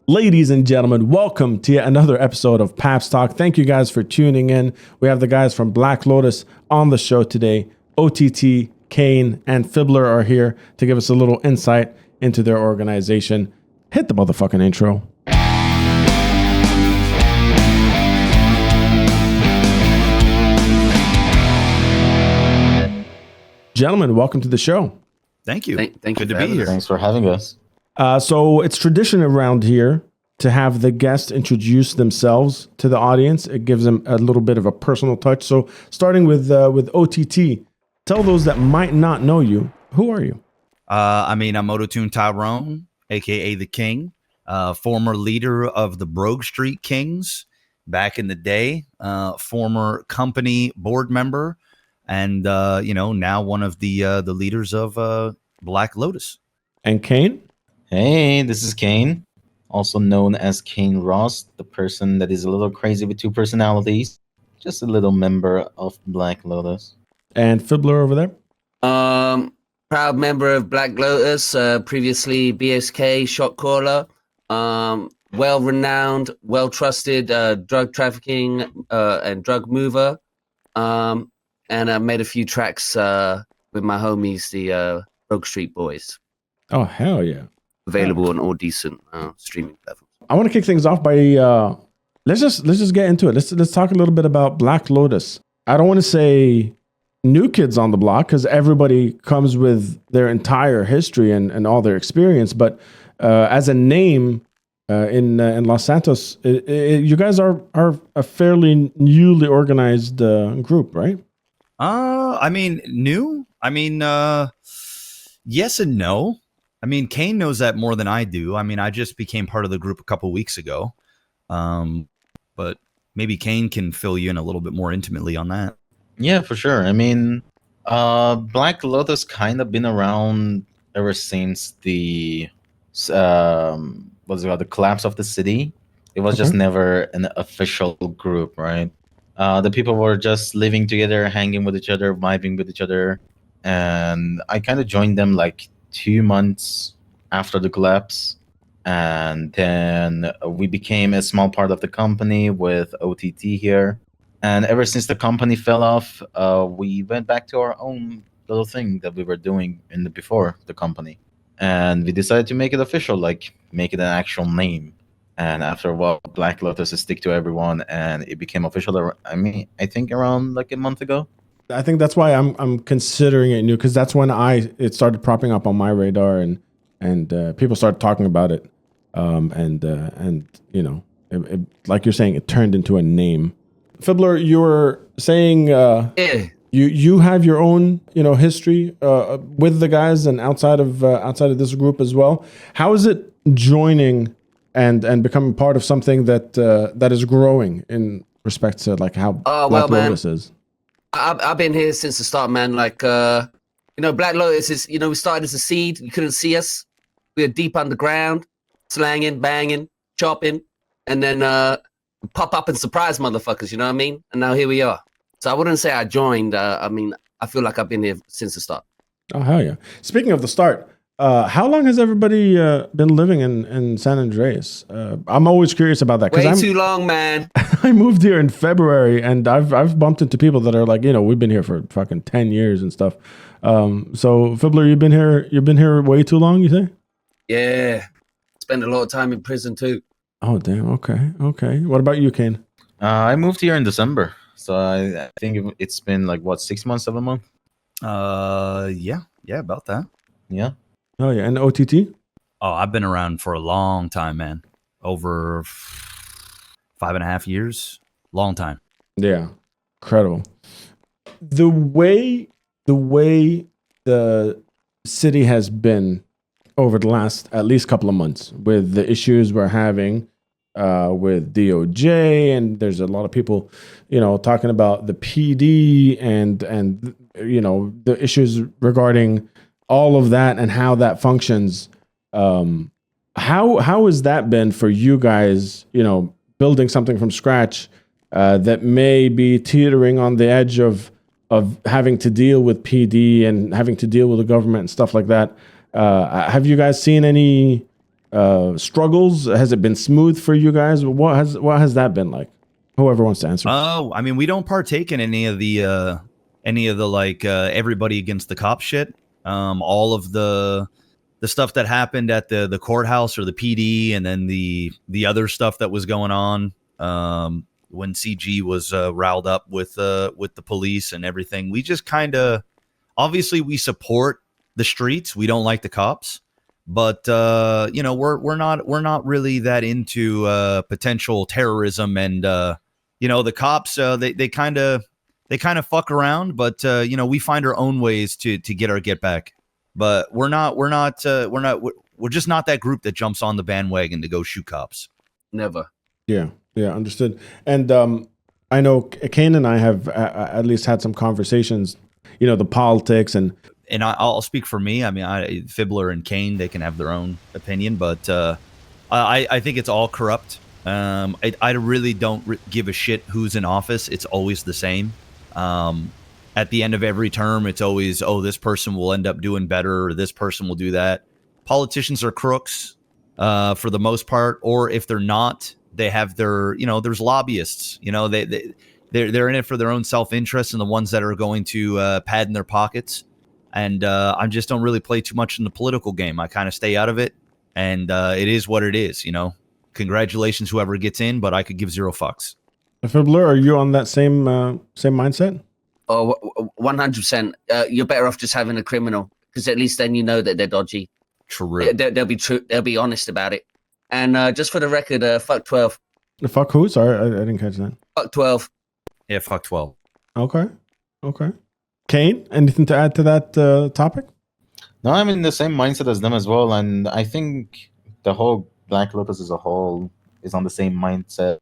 Ladies and gentlemen, welcome to yet another episode of Papstalk. Thank you guys for tuning in. We have the guys from Black Lotus on the show today. OTT, Kayn, and Fibbler are here to give us a little insight into their organization. Hit the motherfucking intro. Gentlemen, welcome to the show. Thank you. Thank Good you to be here. Thanks for having us. So it's tradition around here to have the guests introduce themselves to the audience. It gives them a little bit of a personal touch. So starting with OTT, tell those that might not know you, who are you? I'm Outto-Tune Tyrone AKA the King, former leader of the Brogue Street Kings back in the day, former company board member, and now one of the leaders of Black Lotus. And Kayn? Hey, this is Kayn, also known as Kayn Rhaast, the person that is a little crazy with two personalities, just a little member of Black Lotus. And Fibbler over there? Proud member of Black Lotus, previously BSK shot caller, well-renowned, well-trusted drug trafficking and drug mover, and I made a few tracks with my homies, the Brogue Street Boys. Oh, hell yeah. Available on all decent streaming platforms. I want to kick things off by let's just get into it. Let's talk a little bit about Black Lotus. I don't want to say new kids on the block because everybody comes with their entire history and all their experience. But as a name in Los Santos, you guys are a fairly newly organized group, right? New? Yes and no. Kayn knows that more than I do. I just became part of the group a couple weeks ago. But maybe Kayn can fill you in a little bit more intimately on that. Yeah, for sure. Black Lotus kind of been around ever since the the collapse of the city. It was just never an official group, right? The people were just living together, hanging with each other, vibing with each other, and I kind of joined them like 2 months after the collapse, and then we became a small part of the company with OTT here. And ever since the company fell off, we went back to our own little thing that we were doing before the company, and we decided to make it official, like make it an actual name. And after a while, Black Lotus is stick to everyone, and it became official. I think around like a month ago. I think that's why I'm considering it new, because that's when it started propping up on my radar, and people started talking about it, and like you're saying, it turned into a name. Fibbler, you were saying you have your own history with the guys and outside of this group as well. How is it joining and becoming part of something that is growing in respect to like how Black Lotus is? I've been here since the start, man. Like, Black Lotus is, we started as a seed. You couldn't see us. We were deep underground, slanging, banging, chopping, and then pop up and surprise motherfuckers, you know what I mean? And now here we are. So I wouldn't say I joined. I feel like I've been here since the start. Oh, hell yeah. Speaking of the start, how long has everybody been living in San Andreas? I'm always curious about that. Way too long, man. I moved here in February, and I've bumped into people that are like, we've been here for fucking 10 years and stuff. So Fibbler, you've been here way too long, you think? Yeah. Spent a lot of time in prison too. Oh, damn. Okay. What about you, Kayn? I moved here in December, so I think it's been like 6 months, 7 months. Yeah, about that. Yeah. Oh yeah, and OTT? Oh, I've been around for a long time, man. Over 5.5 years. Long time. Yeah. Incredible. The way the city has been over the last at least couple of months with the issues we're having with DOJ, and there's a lot of people, talking about the PD and the issues regarding all of that and how that functions. How has that been for you guys, building something from scratch that may be teetering on the edge of having to deal with PD and having to deal with the government and stuff like that? Have you guys seen any struggles? Has it been smooth for you guys? What has that been like? Whoever wants to answer. Oh, I mean, we don't partake in any of the like everybody against the cop shit. All of the stuff that happened at the courthouse or the PD, and then the other stuff that was going on when CG was riled up with the police and everything. We just kind of, obviously, we support the streets. We don't like the cops, but you know, we're not really that into potential terrorism. And you know, the cops they kind of fuck around, but you know, we find our own ways to get our get back. But we're just not that group that jumps on the bandwagon to go shoot cops. Never. Yeah, understood. And I know Kayn and I have at least had some conversations. You know, the politics and I'll speak for me. I mean, Fibbler and Kayn, they can have their own opinion, but I think it's all corrupt. I really don't give a shit who's in office. It's always the same. At the end of every term, it's always, oh, this person will end up doing better, or this person will do that. Politicians are crooks for the most part, or if they're not, they have their, you know, there's lobbyists. You know, they're in it for their own self-interest, and the ones that are going to pad in their pockets. And I just don't really play too much in the political game. I kind of stay out of it, and it is what it is, you know. Congratulations, whoever gets in, but I could give zero fucks. Fibbler, are you on that same mindset? Oh, 100%. You're better off just having a criminal, because at least then you know that they're dodgy. True. They'll be true. They'll be honest about it. And just for the record, fuck 12. Fuck who? Sorry, I didn't catch that. Fuck 12. Yeah, fuck 12. Okay. Kayn, anything to add to that topic? No, I'm in the same mindset as them as well, and I think the whole Black Lotus as a whole is on the same mindset.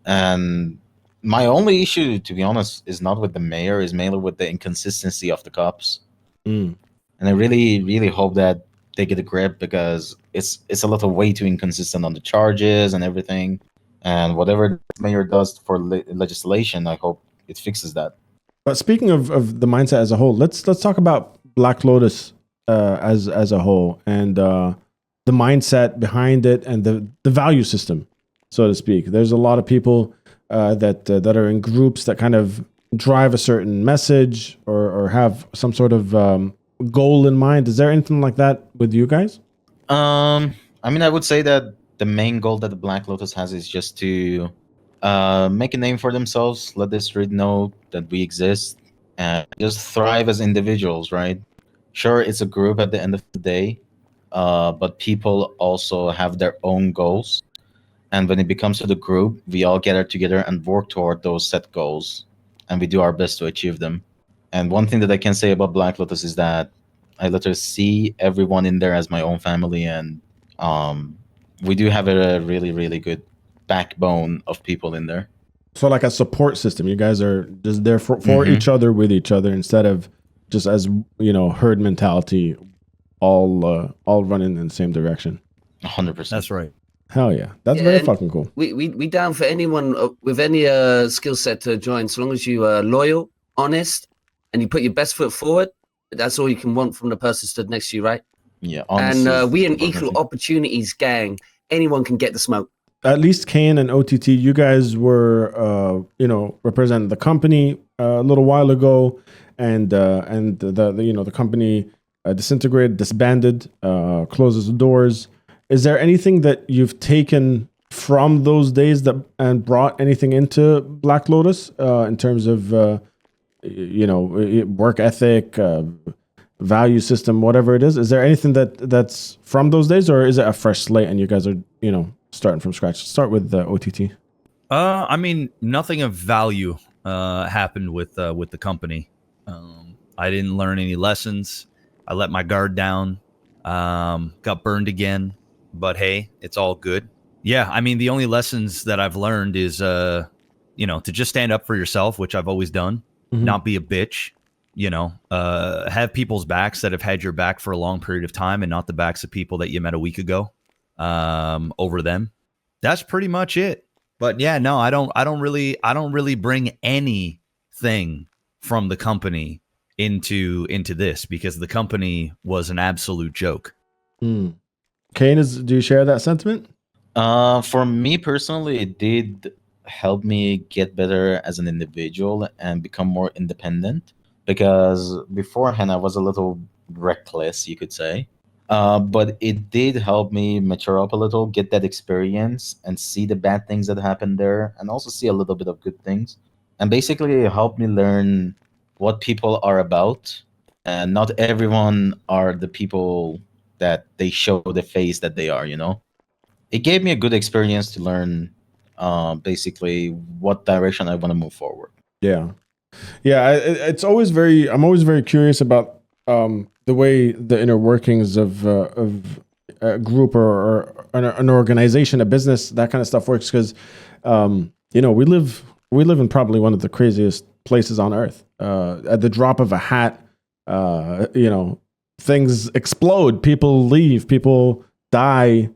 And my only issue, to be honest, is not with the mayor, is mainly with the inconsistency of the cops. And I really, really hope that they get a grip, because it's a little way too inconsistent on the charges and everything. And whatever the mayor does for legislation, I hope it fixes that. But speaking of the mindset as a whole, let's talk about Black Lotus as a whole, and the mindset behind it, and the value system, so to speak. There's a lot of people that are in groups that kind of drive a certain message or have some sort of goal in mind. Is there anything like that with you guys? I mean, I would say that the main goal that the Black Lotus has is just to make a name for themselves, let the street know that we exist, and just thrive as individuals, right? Sure, it's a group at the end of the day, but people also have their own goals. And when it becomes to the group, we all gather together and work toward those set goals, and we do our best to achieve them. And one thing that I can say about Black Lotus is that I literally see everyone in there as my own family, and we do have a really, really good backbone of people in there. So like a support system. You guys are just there for each other, with each other, instead of just, as you know, herd mentality, all running in the same direction. 100%. That's right. Hell yeah, that's very fucking cool. We down for anyone with any skill set to join, so long as you are loyal, honest, and you put your best foot forward. That's all you can want from the person stood next to you, right? Yeah, honestly, and we an equal opportunities gang. Anyone can get the smoke. At least Kayn and OTT, you guys were, representing the company a little while ago, and the company disintegrated, disbanded, closes the doors. Is there anything that you've taken from those days and brought anything into Black Lotus in terms of, work ethic, value system, whatever it is? Is there anything that's from those days, or is it a fresh slate and you guys are, starting from scratch? Start with the OTT. I mean, nothing of value happened with the company. I didn't learn any lessons. I let my guard down. Got burned again, but hey, it's all good. Yeah, I mean, the only lessons that I've learned is, to just stand up for yourself, which I've always done. Mm-hmm. Not be a bitch. Have people's backs that have had your back for a long period of time, and not the backs of people that you met a week ago. Over them. That's pretty much it. But yeah, no, I don't really bring anything from the company into this, because the company was an absolute joke. Kayn, do you share that sentiment? For me personally, it did help me get better as an individual and become more independent, because beforehand I was a little reckless, you could say. But it did help me mature up a little, get that experience, and see the bad things that happened there, and also see a little bit of good things. And basically, it helped me learn what people are about, and not everyone are the people that they show the face that they are. It gave me a good experience to learn, basically what direction I want to move forward. Yeah. It's always I'm always very curious about the way the inner workings of a group or an organization, a business, that kind of stuff works. Because we live in probably one of the craziest places on earth. At the drop of a hat, things explode, people leave, people die,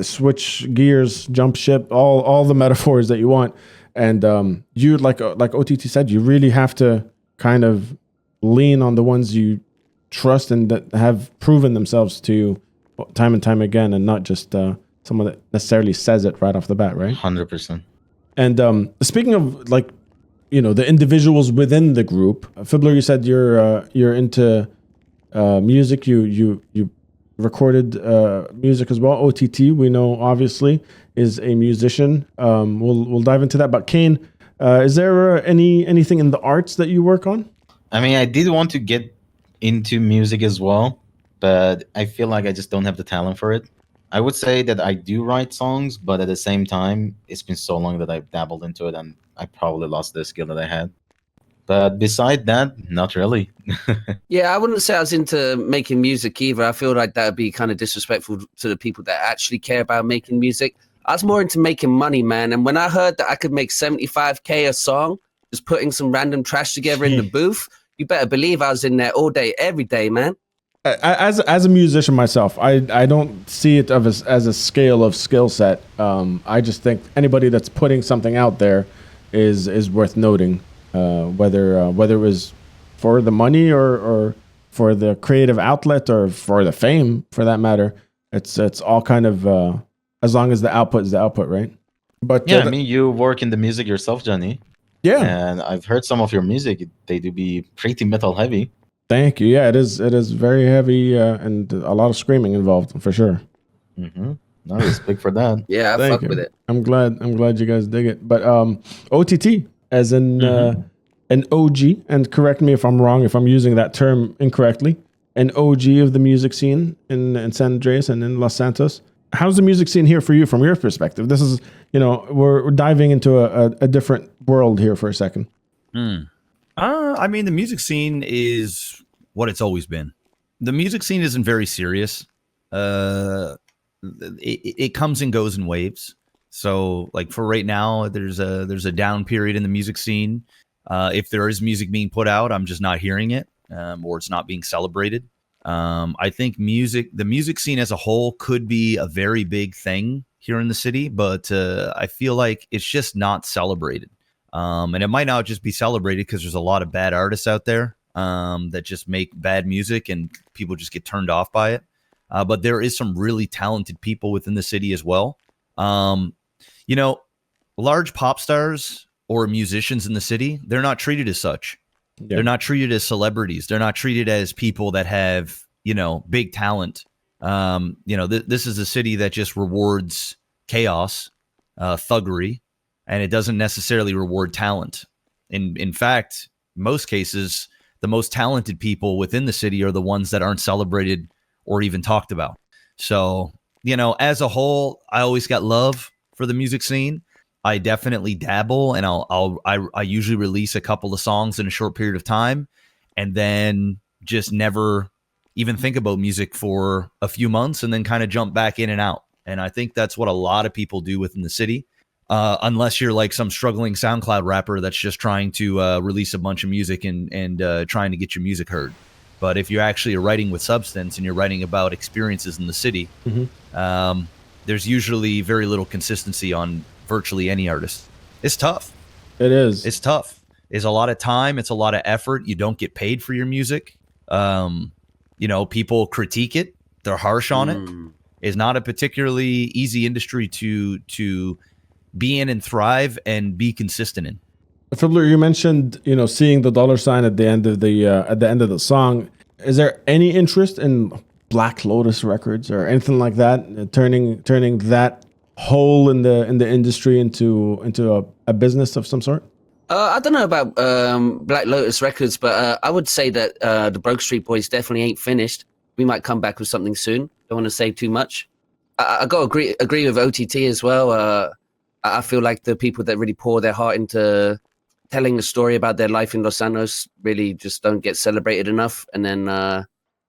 switch gears, jump ship, all the metaphors that you want. And you, like OTT said, you really have to kind of lean on the ones you trust and that have proven themselves to you time and time again, and not just someone that necessarily says it right off the bat, right? 100%. And speaking of the individuals within the group, Fibbler, you said you're into music. You recorded music as well. OTT, we know, obviously, is a musician. We'll dive into that. But Kayn, is there anything in the arts that you work on? I mean, I did want to get into music as well, but I feel like I just don't have the talent for it. I would say that I do write songs, but at the same time, it's been so long that I've dabbled into it, and I probably lost the skill that I had. But beside that, not really. Yeah, I wouldn't say I was into making music either. I feel like that would be kind of disrespectful to the people that actually care about making music. I was more into making money, man. And when I heard that I could make 75K a song, just putting some random trash together in the booth, you better believe I was in there all day, every day, man. As a musician myself, I don't see it as a scale of skill set. I just think anybody that's putting something out there is worth noting, whether it was for the money or for the creative outlet or for the fame, for that matter. It's all kind of as long as the output is the output, right? But yeah, I mean, you work in the music yourself, Johnny. Yeah, and I've heard some of your music. They do be pretty metal heavy. Thank you. Yeah, it is very heavy and a lot of screaming involved, for sure. Mm-hmm. No, respect for that. Yeah, I fuck with it. I'm glad you guys dig it. But OTT, as in an OG, and correct me if I'm wrong, if I'm using that term incorrectly, an OG of the music scene in San Andreas and in Los Santos. How's the music scene here for you from your perspective? This is, we're diving into a different world here for a second. I mean, the music scene is what it's always been. The music scene isn't very serious. It comes and goes in waves. So, like, for right now, there's a down period in the music scene. If there is music being put out, I'm just not hearing it, or it's not being celebrated. I think the music scene as a whole could be a very big thing here in the city, but I feel like it's just not celebrated. And it might not just be celebrated because there's a lot of bad artists out there that just make bad music and people just get turned off by it. But there is some really talented people within the city as well. Large pop stars or musicians in the city, they're not treated as such. Yeah. They're not treated as celebrities. They're not treated as people that have, big talent. This is a city that just rewards chaos, thuggery, and it doesn't necessarily reward talent. In fact, most cases, the most talented people within the city are the ones that aren't celebrated or even talked about. So, as a whole, I always got love for the music scene. I definitely dabble, and I usually release a couple of songs in a short period of time, and then just never even think about music for a few months, and then kind of jump back in and out. And I think that's what a lot of people do within the city, unless you're like some struggling SoundCloud rapper that's just trying to release a bunch of music and trying to get your music heard. But if you're actually writing with substance and you're writing about experiences in the city, there's usually very little consistency on virtually any artist. It's tough. It is. It's tough. It's a lot of time. It's a lot of effort. You don't get paid for your music. People critique it. They're harsh on it. It's not a particularly easy industry to be in and thrive and be consistent in. Fibbler, you mentioned seeing the dollar sign at the end of the song. Is there any interest in Black Lotus Records or anything like that, turning that hole in the industry into a business of some sort? I don't know about Black Lotus Records, but I would say that the Broke Street Boys definitely ain't finished. We might come back with something soon. Don't want to say too much. I got to agree with OTT as well. I feel like the people that really pour their heart into telling the story about their life in Los Santos really just don't get celebrated enough. And then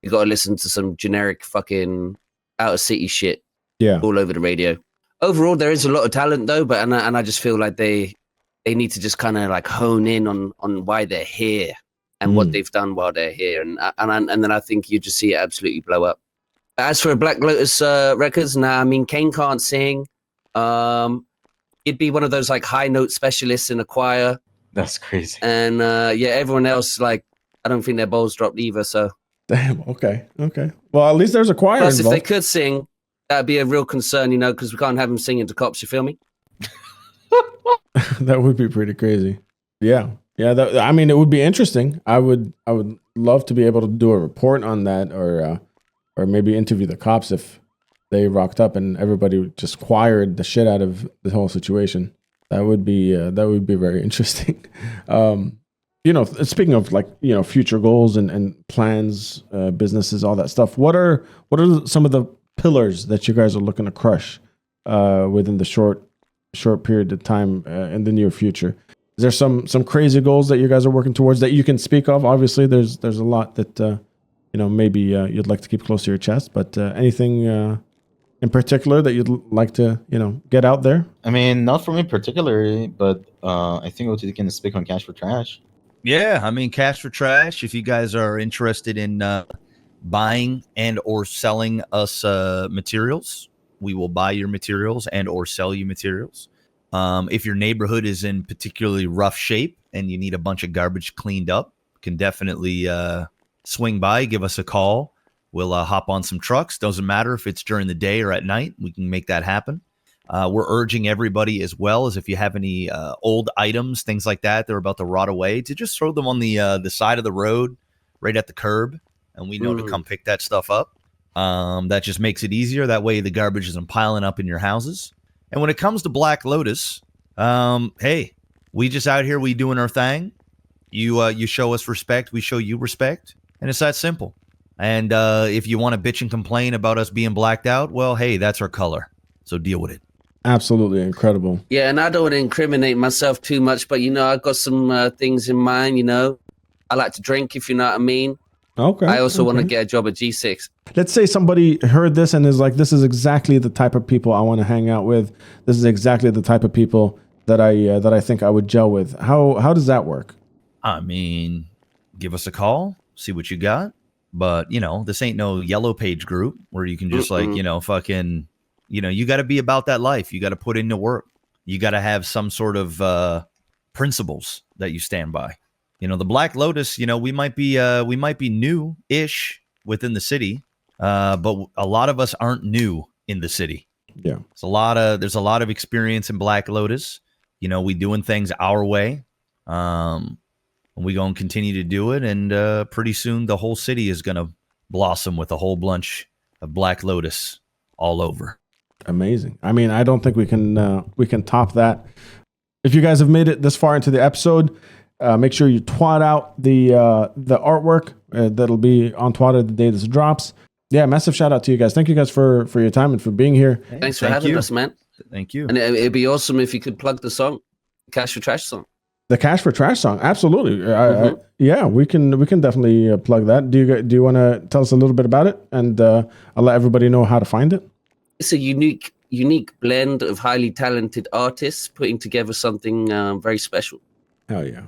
you got to listen to some generic fucking out of city shit all over the radio. Overall, there is a lot of talent though, but and I just feel like they need to just kind of like hone in on why they're here and what they've done while they're here, and then I think you just see it absolutely blow up. As for Black Lotus Records, I mean Kayn can't sing. He'd be one of those like high note specialists in a choir. That's crazy. And everyone else, like, I don't think their balls dropped either. So damn. Okay. Well, at least there's a choir. Plus, involved. If they could sing, that'd be a real concern, because we can't have them singing to cops. You feel me? That would be pretty crazy. Yeah. I mean, it would be interesting. I would love to be able to do a report on that, or maybe interview the cops if they rocked up and everybody just choired the shit out of the whole situation. That would be very interesting. Speaking of future goals and plans, businesses, all that stuff. What are some of the pillars that you guys are looking to crush within the short period of time in the near future? Is there some crazy goals that you guys are working towards that you can speak of? Obviously, there's a lot that maybe you'd like to keep close to your chest, but anything in particular that you'd like to get out there? I mean, not for me particularly, but I think OTT can speak on Cash for Trash. Yeah, I mean, Cash for Trash. If you guys are interested in buying and or selling us materials, we will buy your materials and or sell you materials. If your neighborhood is in particularly rough shape and you need a bunch of garbage cleaned up, can definitely swing by, give us a call. We'll hop on some trucks. Doesn't matter if it's during the day or at night. We can make that happen. We're urging everybody as well as if you have any old items, things like that, they're about to rot away, to just throw them on the side of the road, right at the curb, and we know to come pick that stuff up. That just makes it easier. That way the garbage isn't piling up in your houses. And when it comes to Black Lotus, hey, we just out here, we doing our thing. You show us respect, we show you respect, and it's that simple. And if you want to bitch and complain about us being blacked out, well, hey, that's our color. So deal with it. Absolutely incredible. Yeah, and I don't want to incriminate myself too much, but I've got some things in mind. I like to drink, if you know what I mean. Okay. I also want to get a job at G6. Let's say somebody heard this and is like, this is exactly the type of people I want to hang out with. This is exactly the type of people that I think I would gel with. How does that work? I mean, give us a call, see what you got. But, this ain't no yellow page group where you can just fucking, you got to be about that life. You got to put into work. You got to have some sort of principles that you stand by. The Black Lotus, we might be new-ish within the city, but a lot of us aren't new in the city. Yeah. There's a lot of experience in Black Lotus. We doing things our way. We going to continue to do it, and pretty soon the whole city is going to blossom with a whole bunch of Black Lotus all over. Amazing. I mean, I don't think we can top that. If you guys have made it this far into the episode, make sure you twat out the artwork that'll be on Twitter the day this drops. Yeah, massive shout out to you guys. Thank you guys for your time and for being here. Hey, thanks for having us, man. Thank you. And it'd be awesome if you could plug the song, Cash for Trash song. The Cash for Trash song, absolutely. Yeah, we can definitely plug that. Do you want to tell us a little bit about it, and I'll let everybody know how to find it? It's a unique blend of highly talented artists putting together something very special. Hell yeah!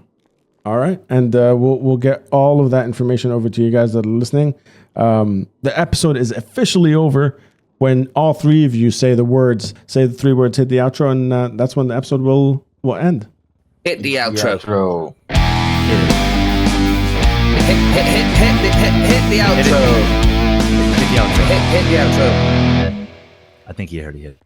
All right, and we'll get all of that information over to you guys that are listening. The episode is officially over when all three of you say the 3 words, hit the outro, and that's when the episode will end. Hit the outro. Hit Hit the outro. the outro. Hit the outro. I think he already hit.